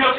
WOC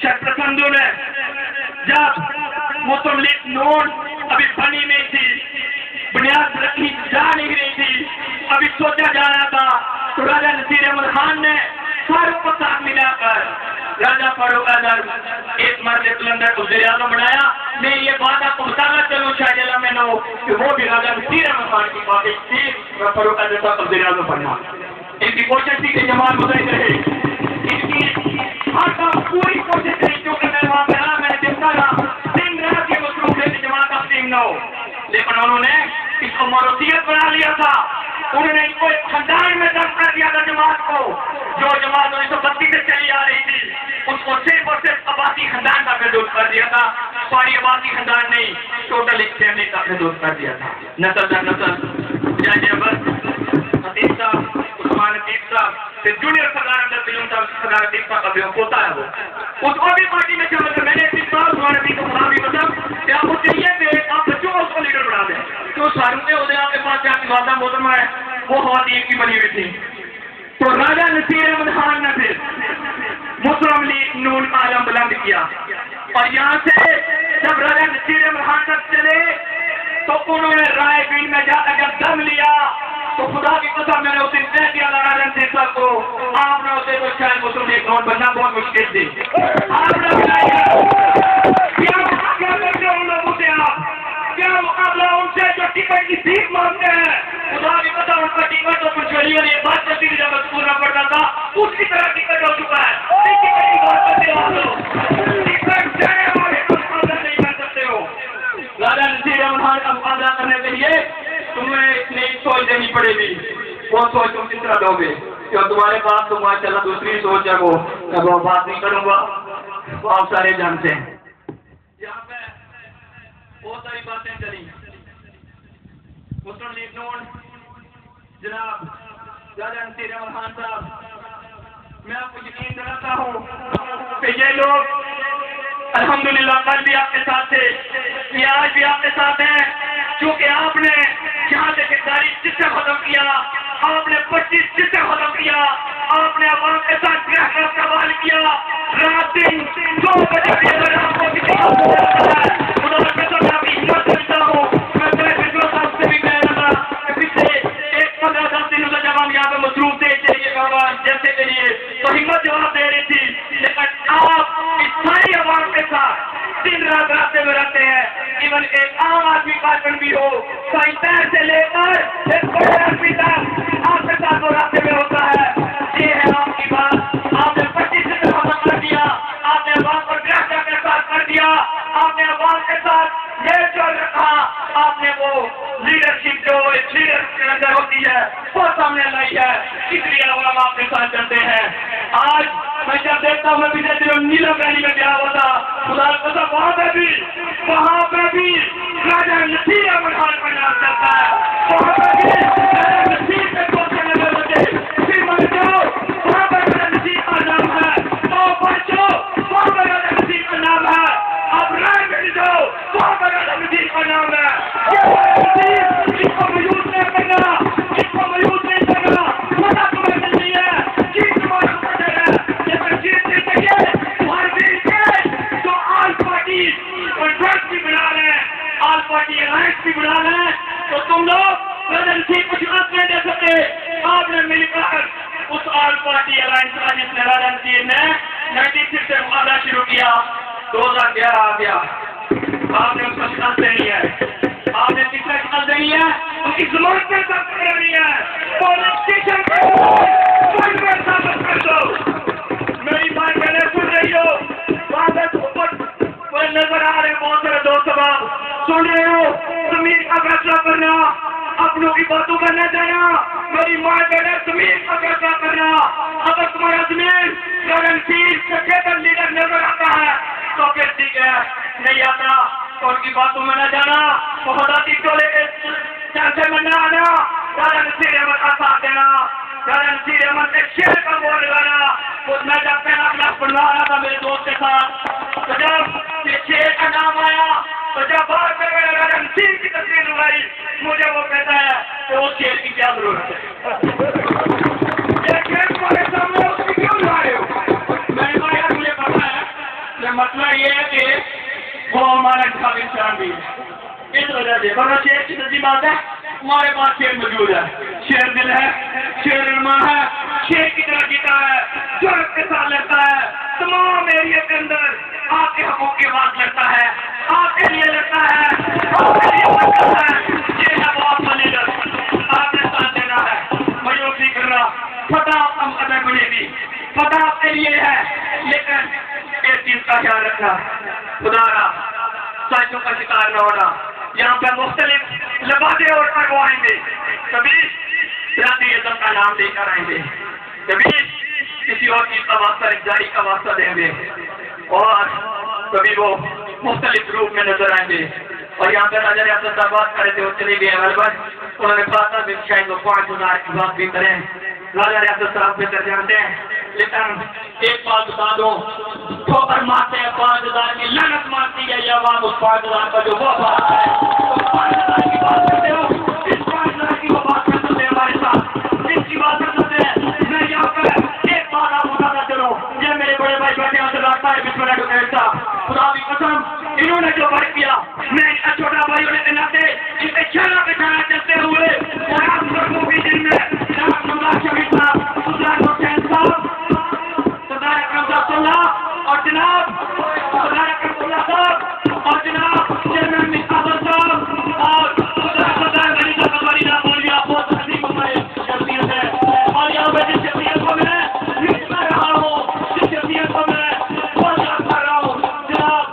شرپسندوں نے جب مسلم league نون ابھی بنی نہیں تھی، بنیاد رکھی جا نہیں رہی تھی، ابھی سوچا جا رہا تھا، تو راجہ نصیر احمد خان نے ساروں کو ساتھ ملا کر راجہ فاروق اعظم ایک مرد قلندر وزیر اعظم بنایا۔ میں یہ بات آپ کو بتانا چلوں شاہ جلال میں نو کہ وہ بھی راجہ نصیر احمد خان کی خواہش تھی فاروق اعظم صاحب وزیر اعظم بننا۔ ان کی کوشش تھی کہ جماعت متحد رہے، ان کی ہر کام پوری کوشش رہی، کیونکہ میں وہاں پہ رہا، میں نے دیکھا رہا دن رات یہ مصروف ہے کہ جماعت تقسیم نہ ہو، لیکن انہوں نے اس کو موروثیت بنا لیا تھا۔ انہوں نے ان کو ایک خاندان میں دم کر دیا تھا جماعت کو، جو جماعت 1932 سے چلی آ رہی تھی، اس کو صرف اور صرف عباسی خاندان کا محدود کر دیا تھا، ساری عباسی خاندان نہیں، ٹوٹل ایک فیملی کا محدود کر دیا تھا۔ نسل در نسل جائے عبد حتیب صاحب، عثمان حتیب صاحب، پھر جونیئر صدر اندر فلم صاحب صدر حتیب صاحب کا بھی ہوتا ہے، وہ اس کو بھی پارٹی میں شامل کر، میں نے اس بار عثمان حتیب کو خدا بھی مطلب کہ آپ کو چاہیے کہ آپ بچوں کو اس کو لیڈر بنا دیں، تو ساروں کے عہدے آپ کے پاس جا کے والدہ محترمہ ہے وہ خواتین کی بنی ہوئی تھی۔ تو راجہ نصیر احمد خان نے پھر مسلم لیگ نون کا علم بلند کیا، اور یہاں سے جب راجہ نصیر احمد خان تک چلے تو انہوں نے رائے گنج میں جا کر جب دم لیا تو خدا کی قسم میں نے اس دن طے کیا راجہ نصیر صاحب کو، آپ نے اسے تو شاید مسلم لیگ نون بننا بہت مشکل تھی۔ آپ نے کیا مقابلہ کرتے ان لوگوں سے، آپ کیا مقابلہ ان سے جو ٹکٹ کی بھیک مانگتے ہیں؟ خدا کی قسم ان کا ٹکٹ تو پنچولیوں نے بات کرتی تھی جب پورا پڑتا تھا، اس کی طرح ٹکٹ ہو چکا ہے۔ ٹکٹ کی بات کرتے ہو، ٹکٹ جانے والے مقابلہ نہیں کر سکتے ہو۔ راجہ نصیر احمد خان کا مقابلہ کرنے کے لیے تمہیں اتنی سوچ دینی پڑے گی، وہ سوچ تم کس طرح دو گے؟ کیوں تمہارے پاس تو ماشاء اللہ دوسری سوچ ہے، وہ بات نہیں کروں گا، وہ آپ سارے جانتے ہیں۔ یہاں پہ بہت ساری باتیں چلی، مسلم لیگ نون جناب راجہ نصیر احمد خان صاحب، میں آپ کو یقین دلاتا ہوں کہ یہ لوگ الحمدللہ کل بھی آپ کے ساتھ تھے، یہ آج بھی آپ کے ساتھ ہیں، چونکہ آپ نے جہاں سے غداری سسٹم ختم کیا، آپ نے 25 سسٹم ختم کیا، آپ نے عوام کے ساتھ گرہ کا سوال کیا، رات دن 2 بجے بھی اگر آپ کو کسی کا ہوتا ہے، خدا کے ساتھ میں آپ کی ہمت کرتا ہوں، میں طے فکر صاحب سے بھی کہہ رہا تھا کہ پچھلے 15-10 دنوں سے جب ہم یہاں پہ مصروف تھے چاہیے کاروبار جیسے کے لیے تو ہمت جواب دے رہی تھی، لیکن آپ اس ساری عوام کے ساتھ دن رات راستے میں رہتے ہیں، ایون ایک عام آدمی کارکن بھی ہو، سائنسدان سے لے کر ایک بڑے آدمی تک آپ کے ساتھ وہ راستے میں ہوتا ہے۔ یہ ہے آپ کی بات، آپ نے 25 سے ختم کر دیا، آپ نے عوام کو گرہ کے ساتھ کر دیا، آپ نے عوام کے ساتھ میل جول رکھا، آپ نے وہ لیڈرشپ جو ایک لیڈر کے اندر ہوتی ہے وہ سامنے لائی ہے، اس لیے عوام آپ کے ساتھ چلتے ہیں۔ آج میں جب دیکھتا ہوں میں پچھلے دنوں نیلم ویلی میں گیا ہوا تھا، خدا کی قسم وہاں پہ بھی راجہ نصیر احمد خان کا نام چلتا ہے، وہاں پہ بھی راجہ نصیر کے پوچھنے لگے بچے، پھر مر جاؤ وہاں پہ راجہ نصیر کا نام ہے، تو بچو وہاں پہ راجہ نصیر کا نام ہے، اب رائے مل جاؤ وہاں پہ راجہ نصیر کا نام ہے۔ اس کو میوز نہیں کرنا، اس کو میوز نہیں کرنا، پتہ تمہیں ملتی ہے چیز تمہارا پتہ ہے، لیکن چیز نہیں چاہیے تمہاری دل کے جو آل پارٹی کنٹرکٹ بھی بنا رہے ہیں، آل پارٹی الائنس بھی بنا رہے ہیں، تو تم لوگ راجہ نصیر کو شکست نہیں دے سکتے، آپ نے مل کر اس آل پارٹی الائنس کا جس نے راجہ نصیر نے 96 سے مقابلہ شروع کیا، 2011 آ گیا، آپ نے اس کو شکست دینی ہے، آپ نے کس کا شکست دینی ہے، ان کی زمان پر ثابت کرنی ہے، پولیٹیشن پر ثابت کر دو۔ میری بات میں نے سن رہی ہو، وہاں پہ اوپر نظر آ رہے بہت سارے دوست صاحب سن رہے ہو، زمین کا فیصلہ کرنا، اپنوں کی باتوں کا نہ جانا، میری ماں کہنا زمین کا فیصلہ کرنا، اگر تمہارا زمین راجہ نصیر سے بہتر لیڈر نظر آتا ہے تو پھر ٹھیک ہے، نہیں آتا تو ان کی باتوں میں نہ جانا، محبتی ٹولے کے چرچے میں نہ آنا، راجہ نصیر احمد کا ساتھ دینا، راجہ نصیر احمد کے شعر کا بول لگانا۔ میں جب پہلا کلاس پڑھوا رہا تھا میرے دوست کے ساتھ، تو جب یہ شعر کا نام آیا تو جب بات میں نے راجہ نصیر کی تصویر لگائی، مجھے وہ کہتا ہے کہ اس شعر کی کیا ضرورت ہے، یہ شعر تمہارے سامنے اس کی کیوں لگائے ہو؟ میں نے کہا یار مجھے پتا ہے وہ ہمارا انتخابی نشان بھی ہے. اس وجہ سے ورنہ شیر کی سچی بات ہے ہمارے پاس شیر موجود ہے. شیر دل ہے, شیر علما ہے, شیر کی طرح جیتا ہے, جرأت کے ساتھ لڑتا ہے, تمام ایریا کے اندر آپ کے حقوق کی بات لڑتا ہے, آپ کے لیے لڑتا ہے, آپ کے لیے لڑتا ہے. یہ ہے وہ آپ کا لیڈر, آپ نے ساتھ دینا ہے. مایوس نہیں کرنا, پتہ ہم قدر بنے گی, پتہ آپ کے لیے ہے, لیکن ایک چیز کا خیال رکھنا, خدا را سائنسوں کا شکار نہ ہونا. یہاں پہ مختلف لبادے اور پروائیں گے, کبھی برادری ازم کا نام لے کر آئیں گے, کبھی کسی اور چیز کا واسطہ رجاری کا واسطہ دیں گے, اور کبھی وہ مختلف روپ میں نظر آئیں گے. اور یہاں پہ راجہ ریاست صاحب بات کر رہے تھے, وہ چلے گئے غالباً, انہوں نے کہا تھا کہ شاید وہ 5000 کی بات بھی کریں. راجہ ریاست صاحب بہتر جانتے ہیں, لیکن ایک بات بتا دو, ٹھوکر مارتے ہیں 5000 کی, لعنت مارتی ہے یہ عوام اس 5000 کا جو وہ بات ہے. تو 5000 کی بات کرتے ہو, اس 5000 کی وہ بات کر سکتے ہیں ہمارے ساتھ, جس کی بات کر سکتے ہیں. میں یہاں پہ ایک بات آپ بتانا چلو, یہ میرے بڑے بھائی بیٹھے ہیں صاحب بسم اللہ ڈاکٹر صاحب, خدا کی قسم انہوں نے جو فرق کیا, میں ان کا چھوٹا بھائی ہونے کے ناطے ان پہ چھانا چلتے ہوئے, اور آپ لوگوں کے دن میں جناب سردار شفیق صاحب, سردار حسین صاحب, سردار اکرم صاحب اور جناب سردار اکرم صاحب اور جناب چیئرمین مصطفی صاحب اور سردار غنی صاحب والی نام بول گیا, بہت عظیم ہمارے شخصیت ہے. اور یہاں پہ جس شخصیت کو میں لکھ کر رہا ہوں, جس شخصیت کو میں بہت یاد کر رہا ہوں, جناب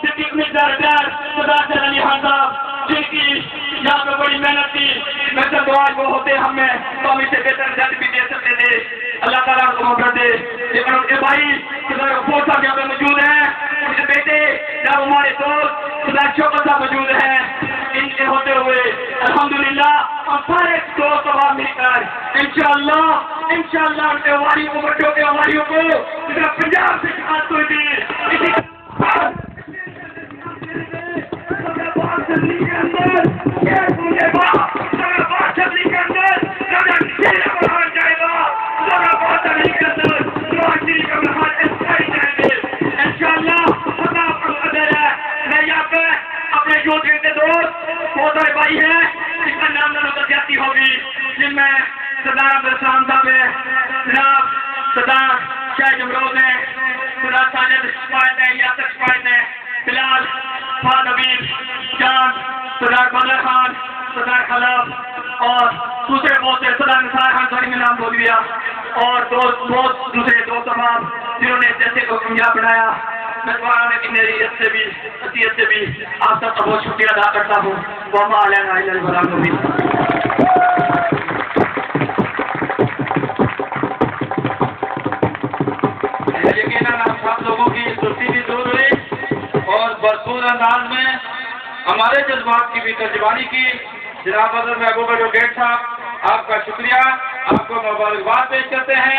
صدیق مرزا ریٹائر سردار علی خان صاحب, جن کی یہاں پہ بڑی محنت تھی. میں سب دعائیں وہ ہوتے ہمیں تو ہم اسے بہتر رزلٹ بھی دے سکتے تھے, اللہ تعالیٰ کو مغفرت دے. لیکن ان کے بھائی فوج صاحب یہاں پہ موجود ہیں, ان کے بیٹے جب ہمارے دوست سردار شوکت صاحب موجود ہیں, ان کے ہوتے ہوئے الحمدللہ ہم سارے دوست وہاں مل کر انشاءاللہ ان کے واریوں کو, بچوں کے واریوں کو پنجاب سے شکایت ہوئی تھی, بھائی ہیں جس کا نام نوکر ہوگی, جن میں سردار عبدالسلام صاحب ہیں, جناب سردار شاہ جمروز ہیں, سردار ساجد شفایت ہیں, یاسر شفایت ہیں, بلال خان نبیل جان, سردار بدر خان, سردار خلف اور دوسرے بہت سے, سردار نثار خان سوری میں نام بول دیا, اور بہت دوسرے دوست احباب جنہوں نے جیسے کو کامیاب بنایا. میں نے کی میری عزت سے بھی حیثیت سے بھی آپ سب کا بہت شکریہ ادا کرتا ہوں. وما علینا الا البلاغ المبین. یقیناً آپ سب لوگوں کی دوستی بھی دور ہوئی اور بھرپور انداز میں ہمارے جذبات کی بھی ترجمانی کی. جناب حضرت محبوب ایڈوکیٹ صاحب, آپ کا شکریہ, آپ کو مبارکباد پیش کرتے ہیں.